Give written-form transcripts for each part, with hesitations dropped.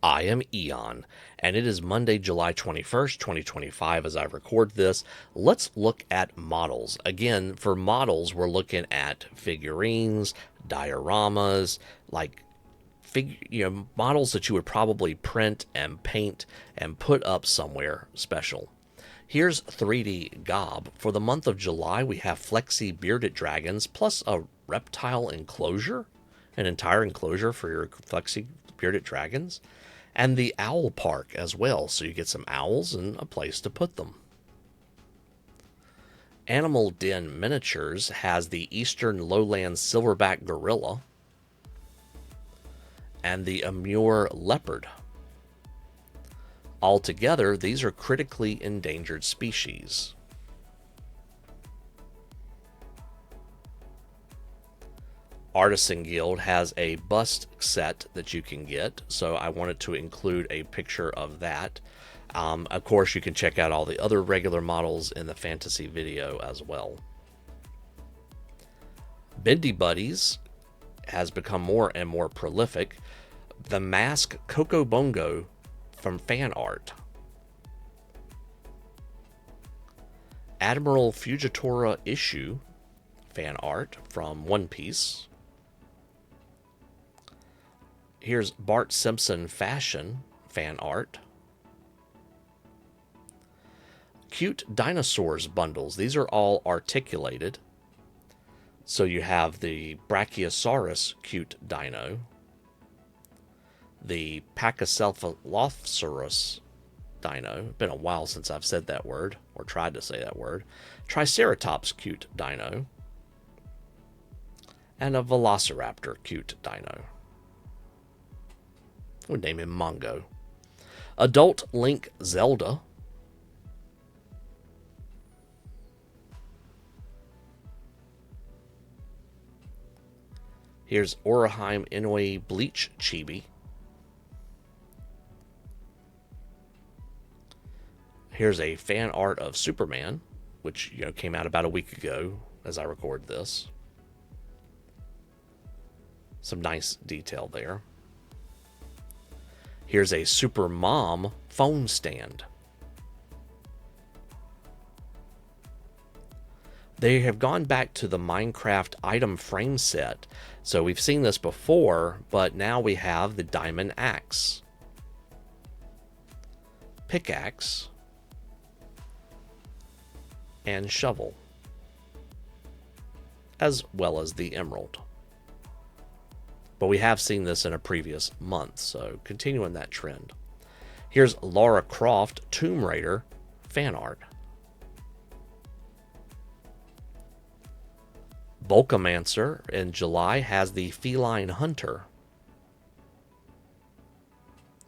I am Eon, and it is Monday, July 21st, 2025 as I record this. Let's look at models. Again, for models, we're looking at figurines, dioramas, like models that you would probably print and paint and put up somewhere special. Here's 3D Gob. For the month of July, we have Flexi Bearded Dragons plus a reptile enclosure, an entire enclosure for your Flexi Bearded Dragons, and the Owl Park as well, so you get some owls and a place to put them. Animal Den Miniatures has the Eastern Lowlands Silverback Gorilla and the Amur Leopard. Altogether, these are critically endangered species. Artisan Guild has a bust set that you can get, so I wanted to include a picture of that. Of course, you can check out all the other regular models in the fantasy video as well. Bendy Buddies has become more and more prolific. The Mask Coco Bongo from fan art. Admiral Fugitora issue fan art from One Piece. Here's Bart Simpson fashion fan art. Cute dinosaurs bundles. These are all articulated. So you have the Brachiosaurus cute dino, the Pachycephalosaurus dino. Been a while since I've said that word, or tried to say that word. Triceratops cute dino, and a Velociraptor cute dino. We'll name him Mongo. Adult Link Zelda. Here's Oraheim Inouye Bleach Chibi. Here's a fan art of Superman, which came out about a week ago as I record this. Some nice detail there. Here's a Super Mom phone stand. They have gone back to the Minecraft item frame set. So we've seen this before, but now we have the diamond axe, pickaxe, and shovel, as well as the emerald. But we have seen this in a previous month, so continuing that trend. Here's Lara Croft Tomb Raider fan art. Bulkamancer in July has the Feline Hunter.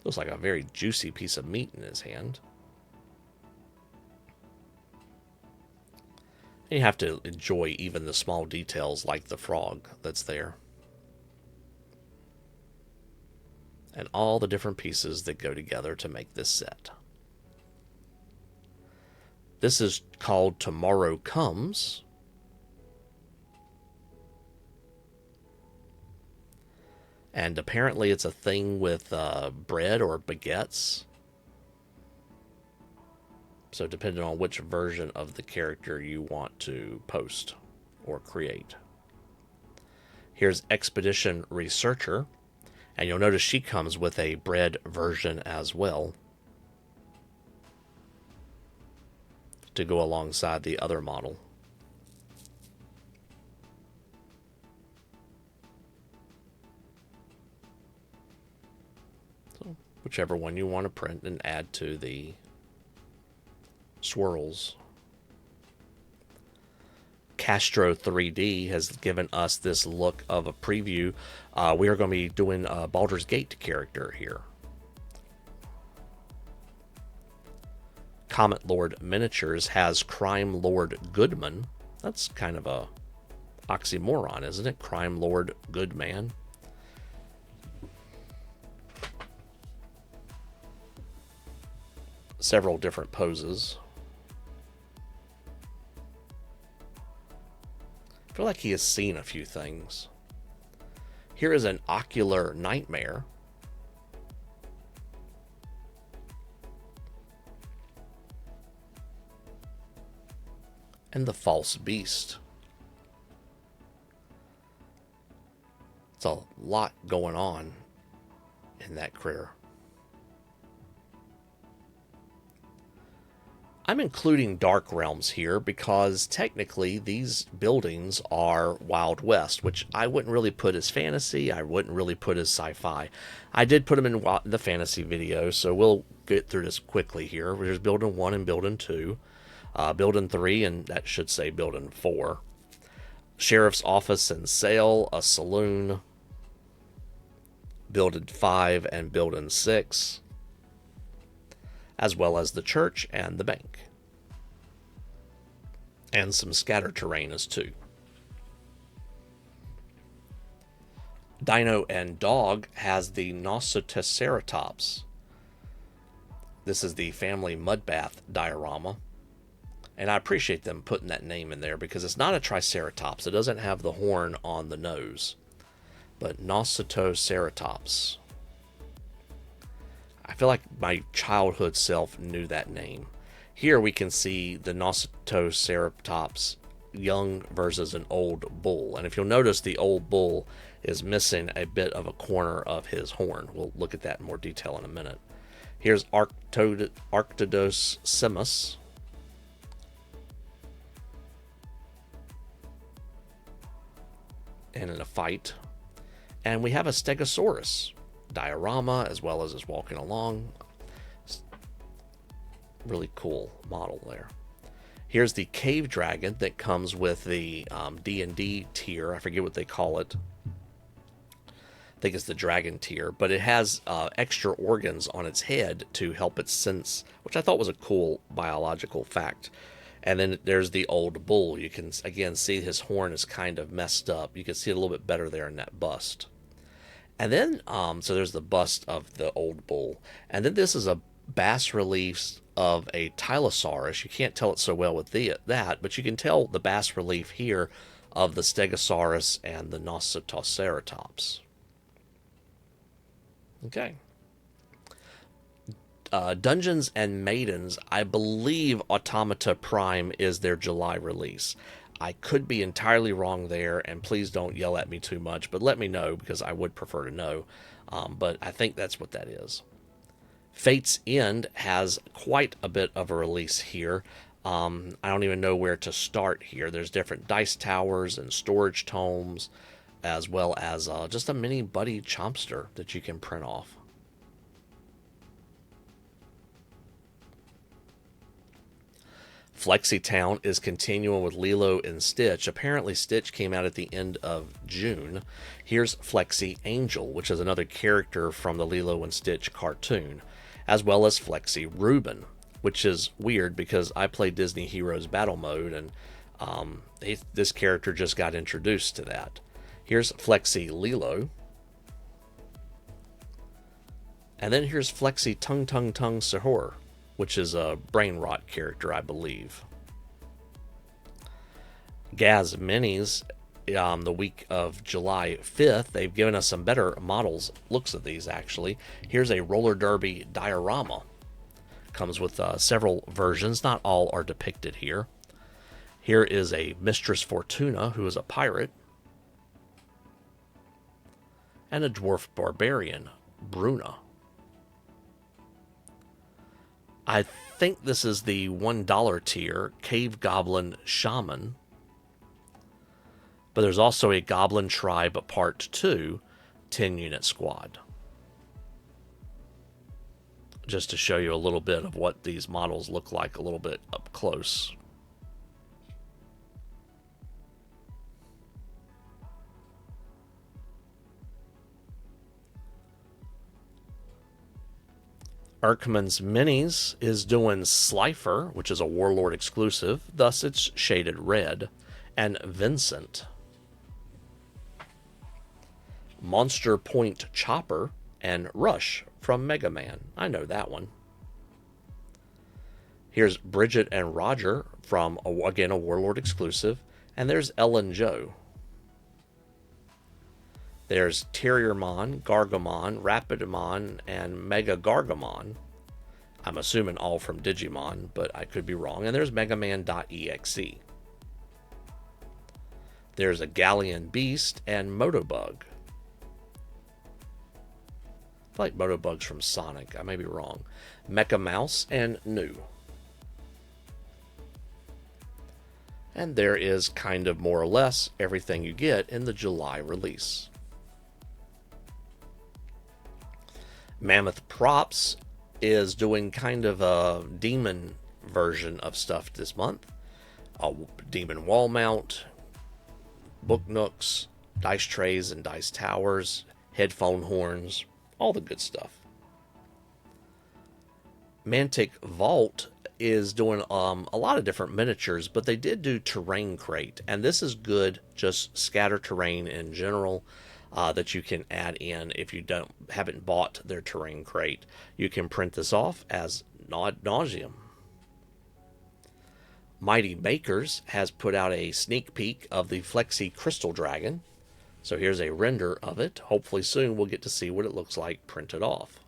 Looks like a very juicy piece of meat in his hand. And you have to enjoy even the small details like the frog that's there. And all the different pieces that go together to make this set. This is called Tomorrow Comes. And apparently it's a thing with bread or baguettes. So depending on which version of the character you want to post or create. Here's Expedition Researcher. And you'll notice she comes with a bread version as well, to go alongside the other model. So whichever one you want to print and add to the swirls. Castro 3D has given us this look of a preview. We are going to be doing a Baldur's Gate character here. Comet Lord Miniatures has Crime Lord Goodman. That's kind of a oxymoron, isn't it? Crime Lord Goodman. Several different poses. I feel like he has seen a few things. Here is an Ocular Nightmare. and the False Beast. It's a lot going on in that critter. I'm including Dark Realms here because technically these buildings are Wild West, which I wouldn't really put as fantasy. I wouldn't really put as sci-fi. I did put them in the fantasy video, so we'll get through this quickly here. There's Building 1 and Building 2. Building 3, and that should say Building 4. Sheriff's Office and Sale, a saloon. Building 5 and Building 6. As well as the church and the bank. And some scatter terrain as too. Dino and Dog has the Nossotriceratops. This is the family mudbath diorama. And I appreciate them putting that name in there because it's not a Triceratops. It doesn't have the horn on the nose. But Nossotriceratops. I feel like my childhood self knew that name. Here we can see the Nossotriceratops young versus an old bull. And if you'll notice, the old bull is missing a bit of a corner of his horn. We'll look at that in more detail in a minute. Here's Arctodos simus. And in a fight. And we have a Stegosaurus diorama as well as is walking along. Really cool model there. Here's the cave dragon that comes with the D&D tier. I forget what they call it. I think it's the dragon tier, but it has extra organs on its head to help it sense, which I thought was a cool biological fact. And then there's the old bull. You can again see his horn is kind of messed up. You can see it a little bit better there in that bust. And then, so there's the bust of the old bull. And then this is a bas relief of a Tylosaurus. You can't tell it so well with that, but you can tell the bas relief here of the Stegosaurus and the Nossotriceratops. Okay. Dungeons and Maidens, I believe Automata Prime is their July release. I could be entirely wrong there, and please don't yell at me too much, but let me know because I would prefer to know. But I think that's what that is. Fate's End has quite a bit of a release here. I don't even know where to start here. There's different dice towers and storage tomes, as well as just a mini buddy chompster that you can print off. Flexi Town is continuing with Lilo and Stitch. Apparently Stitch came out at the end of June. Here's Flexi Angel, which is another character from the Lilo and Stitch cartoon, as well as Flexi Reuben, which is weird because I play Disney Heroes Battle Mode, and this character just got introduced to that. Here's Flexi Lilo. And then here's Flexi Tung Sahur, which is a brain rot character, I believe. Gaz Minis, the week of July 5th, they've given us some better models, looks of these actually. Here's a roller derby diorama. Comes with several versions, not all are depicted here. Here is a Mistress Fortuna, who is a pirate. And a dwarf barbarian, Bruna. I think this is the $1 tier, Cave Goblin Shaman. But there's also a Goblin Tribe Part 2, 10-unit squad. Just to show you a little bit of what these models look like a little bit up close. Irnkman's Minis is doing Slifer, which is a Warlord exclusive, thus it's shaded red, and Vincent. Monster Point Chopper and Rush from Mega Man. I know that one. Here's Bridget and Roger from, again, a Warlord exclusive, and there's Ellen Joe. There's Terriermon, Gargamon, Rapidmon, and Mega Gargamon. I'm assuming all from Digimon, but I could be wrong. And there's Megaman.exe. There's a Galleon Beast and Motobug. I feel like Motobug's from Sonic. I may be wrong. Mecha Mouse and New. And there is kind of more or less everything you get in the July release. Mammoth Props is doing kind of a demon version of stuff this month. A demon wall mount, book nooks, dice trays and dice towers, headphone horns, all the good stuff. Mantic Vault is doing a lot of different miniatures, but they did do terrain crate, and this is good, just scatter terrain in general, that you can add in if you haven't bought their terrain crate. You can print this off as ad nauseam. Mighty Makers has put out a sneak peek of the Flexi Crystal Dragon. So here's a render of it. Hopefully soon we'll get to see what it looks like printed off.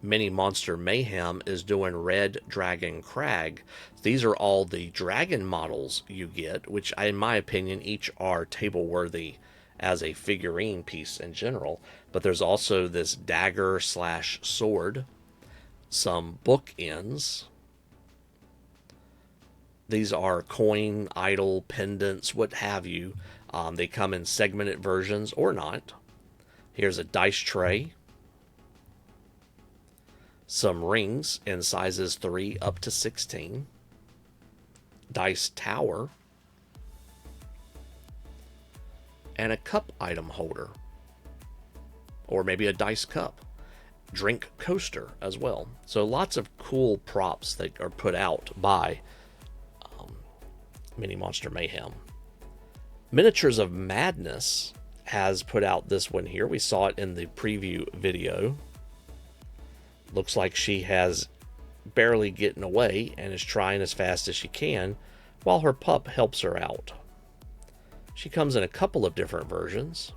Mini Monster Mayhem is doing Red Dragon Crag. These are all the dragon models you get, which in my opinion each are table worthy as a figurine piece in general. But there's also this dagger slash sword, some bookends. These are coin, idol, pendants, what have you. They come in segmented versions or not. Here's a dice tray. Some rings in sizes 3 up to 16. Dice tower. And a cup item holder. Or maybe a dice cup. Drink coaster as well. So lots of cool props that are put out by Mini Monster Mayhem. Miniatures of Madness has put out this one here. We saw it in the preview video. Looks like she has barely getting away and is trying as fast as she can while her pup helps her out. She comes in a couple of different versions.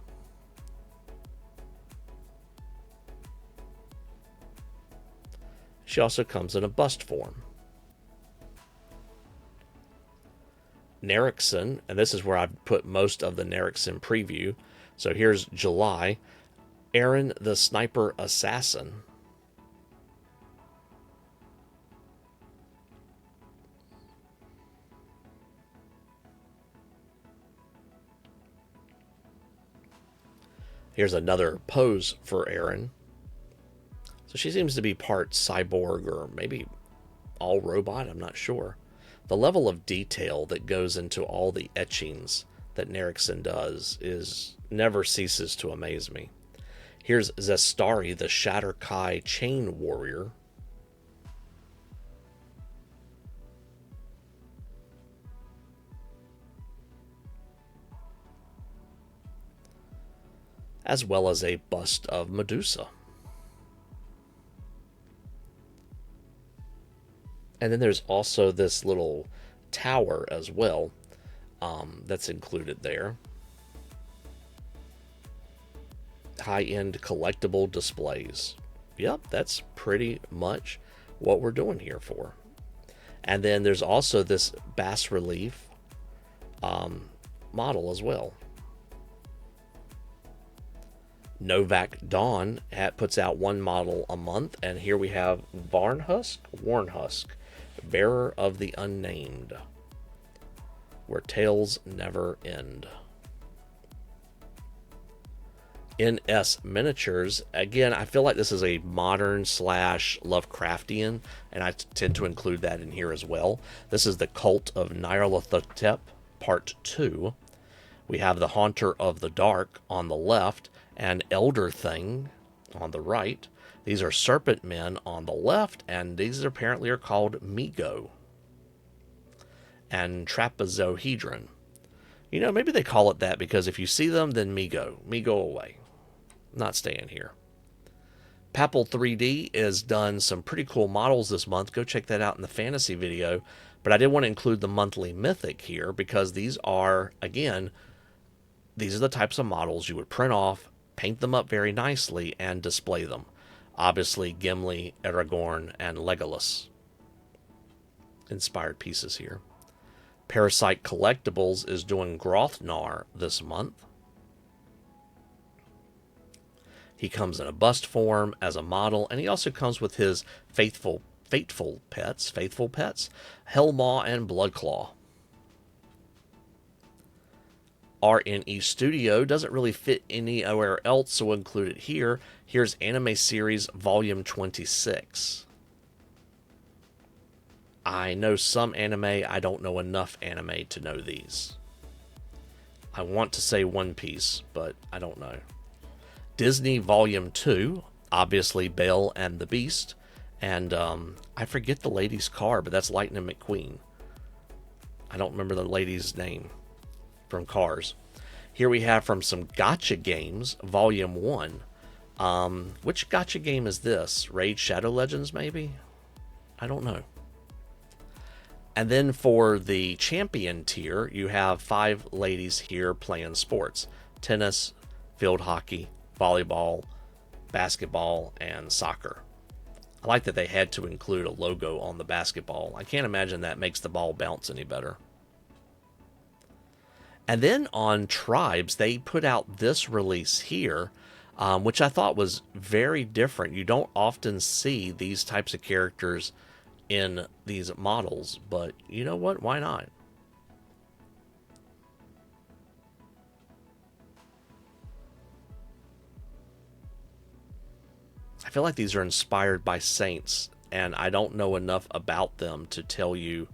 She also comes in a bust form. Nerikson, and this is where I've put most of the Nerikson preview. So here's July. Aaron the Sniper Assassin. Here's another pose for Aaron. So she seems to be part cyborg or maybe all robot, I'm not sure. The level of detail that goes into all the etchings that Nerikson does never ceases to amaze me. Here's Zestari, the Shatterkai Chain Warrior. As well as a bust of Medusa. And then there's also this little tower as well that's included there. High-end collectible displays. Yep, that's pretty much what we're doing here for. And then there's also this bas relief model as well. Novac Dawn puts out one model a month, and here we have Warnhusk, Bearer of the Unnamed, where tales never end. NS Miniatures, again, I feel like this is a modern / Lovecraftian, and I tend to include that in here as well. This is the Cult of Nyarlathotep, Part 2. We have the Haunter of the Dark on the left, and Elder Thing on the right. These are Serpent Men on the left, and these apparently are called Migo. And Trapezohedron. You know, maybe they call it that because if you see them, then me go away. Not staying here. Papal 3D has done some pretty cool models this month. Go check that out in the fantasy video. But I did want to include the monthly mythic here because these are, again, these are the types of models you would print off, paint them up very nicely, and display them. Obviously, Gimli, Aragorn, and Legolas. Inspired pieces here. Parasite Collectibles is doing Grothnarr this month. He comes in a bust form as a model, and he also comes with his fateful pets, Hellmaw and Bloodclaw. Estudio doesn't really fit anywhere else, so we'll include it here. Here's Anime Series Volume 26. I know some anime, I don't know enough anime to know these. I want to say One Piece, but I don't know. Disney Volume 2, obviously Belle and the Beast, and I forget the lady's car, but that's Lightning McQueen. I don't remember the lady's name from Cars. Here we have from some Gotcha Games, Volume 1. Which Gotcha game is this? Raid Shadow Legends, maybe? I don't know. And then for the champion tier, you have 5 ladies here playing sports. Tennis, field hockey, volleyball, basketball, and soccer. I like that they had to include a logo on the basketball. I can't imagine that makes the ball bounce any better. And then on Tribes, they put out this release here, which I thought was very different. You don't often see these types of characters in these models, but you know what? Why not? I feel like these are inspired by Saints, and I don't know enough about them to tell you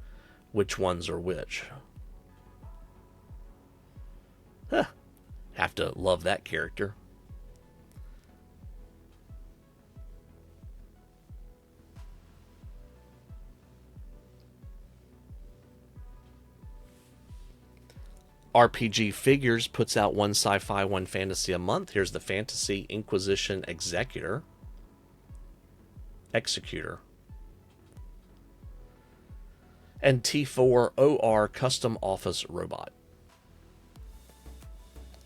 which ones are which. Huh. Have to love that character. RPG Figures puts out one sci-fi, one fantasy a month. Here's the Fantasy Inquisition Executor. And T4 OR Custom Office Robot.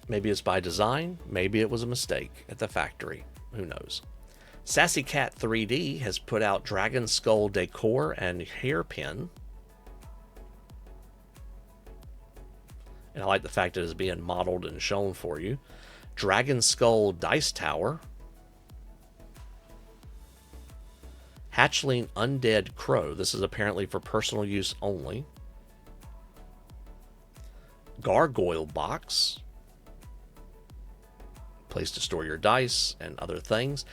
Maybe it's by design, maybe it was a mistake at the factory. Who knows? Sassy Cat 3D has put out Dragon Skull Decor and Hairpin. And I like the fact that it's being modeled and shown for you. Dragon Skull Dice Tower. Hatchling Undead Crow. This is apparently for personal use only. Gargoyle Box. Place to store your dice and other things.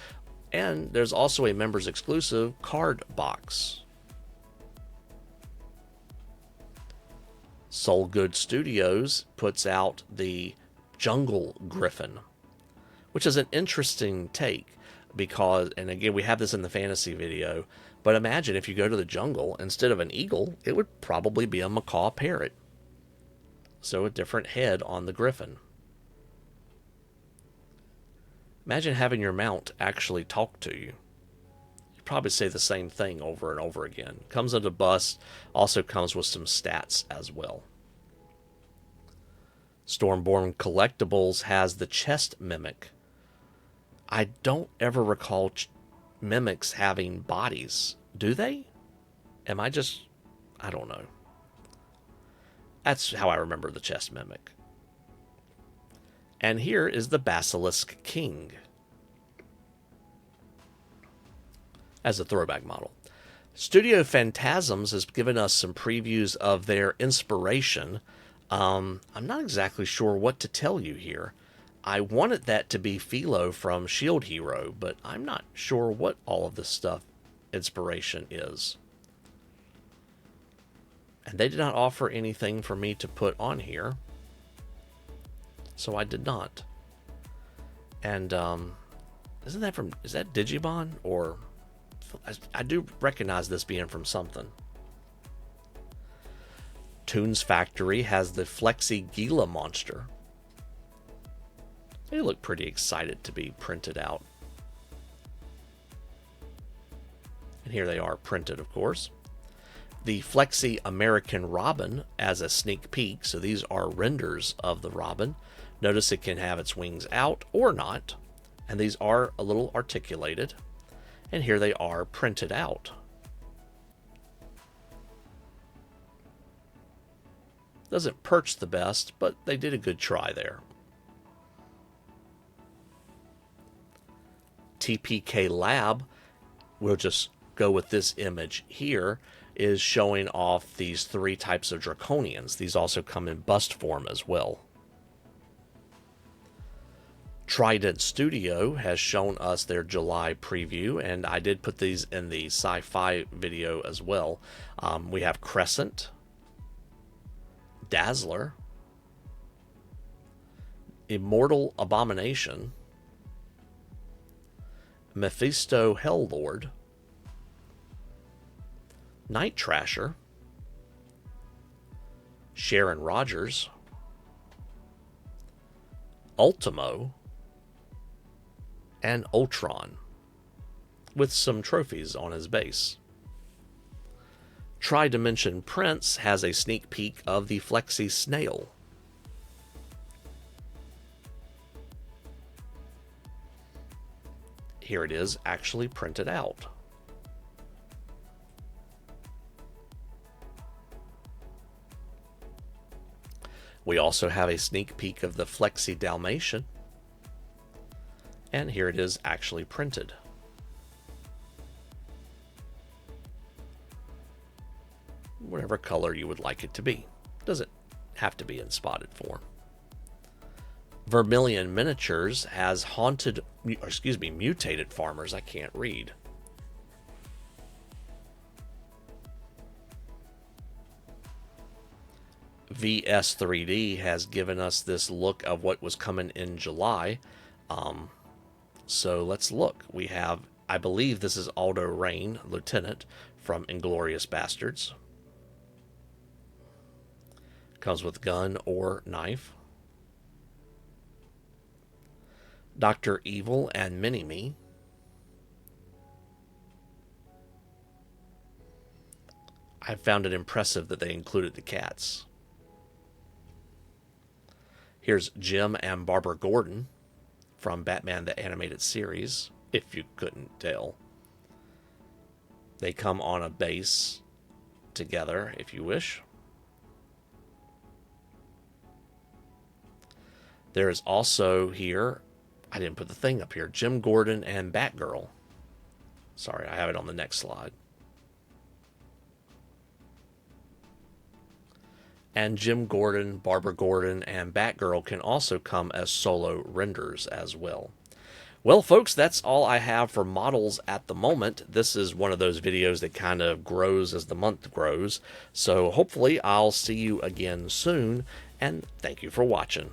And there's also a members exclusive card box. SolGood Studios puts out the Jungle Griffin, which is an interesting take because, and again, we have this in the fantasy video, but imagine if you go to the jungle, instead of an eagle, it would probably be a macaw parrot. So a different head on the griffin. Imagine having your mount actually talk to you. You'd probably say the same thing over and over again. Comes in a bust, also comes with some stats as well. Stormborn Collectibles has the Chest Mimic. I don't ever recall mimics having bodies. Do they? Am I just... I don't know. That's how I remember the Chest Mimic. And here is the Basilisk King as a throwback model. Studio Fantasms has given us some previews of their inspiration. I'm not exactly sure what to tell you here. I wanted that to be Philo from Shield Hero, but I'm not sure what all of this stuff inspiration is. And they did not offer anything for me to put on here. So I did not. And is that Digimon? Or I do recognize this being from something. Toonz Factory has the Flexi Gila monster. They look pretty excited to be printed out. And here they are printed, of course. The Flexi American Robin as a sneak peek. So these are renders of the Robin. Notice it can have its wings out or not. And these are a little articulated. And here they are printed out. Doesn't perch the best, but they did a good try there. TPK Lab, we'll just go with this image here, is showing off these 3 types of Draconians. These also come in bust form as well. Trident Studio has shown us their July preview, and I did put these in the sci-fi video as well. We have Crescent, Dazzler, Immortal Abomination, Mephisto Helllord, Night Trasher, Sharon Rogers, Ultimo, and Ultron, with some trophies on his base. Tridimension Prints has a sneak peek of the Flexi Snail. Here it is actually printed out. We also have a sneak peek of the Flexi Dalmatian. And here it is actually printed. Whatever color you would like it to be. Doesn't have to be in spotted form. Vermillion Miniatures has mutated farmers. I can't read. VS3D has given us this look of what was coming in July. So let's look. We have, I believe this is Aldo Rain, Lieutenant from Inglourious Bastards. Comes with gun or knife. Dr. Evil and Mini-Me. I found it impressive that they included the cats. Here's Jim and Barbara Gordon from Batman the Animated Series, if you couldn't tell. They come on a base together, if you wish. There is also here, I didn't put the thing up here, Jim Gordon and Batgirl. Sorry, I have it on the next slide. And Jim Gordon, Barbara Gordon, and Batgirl can also come as solo renders as well. Well, folks, that's all I have for models at the moment. This is one of those videos that kind of grows as the month grows. So hopefully I'll see you again soon, and thank you for watching.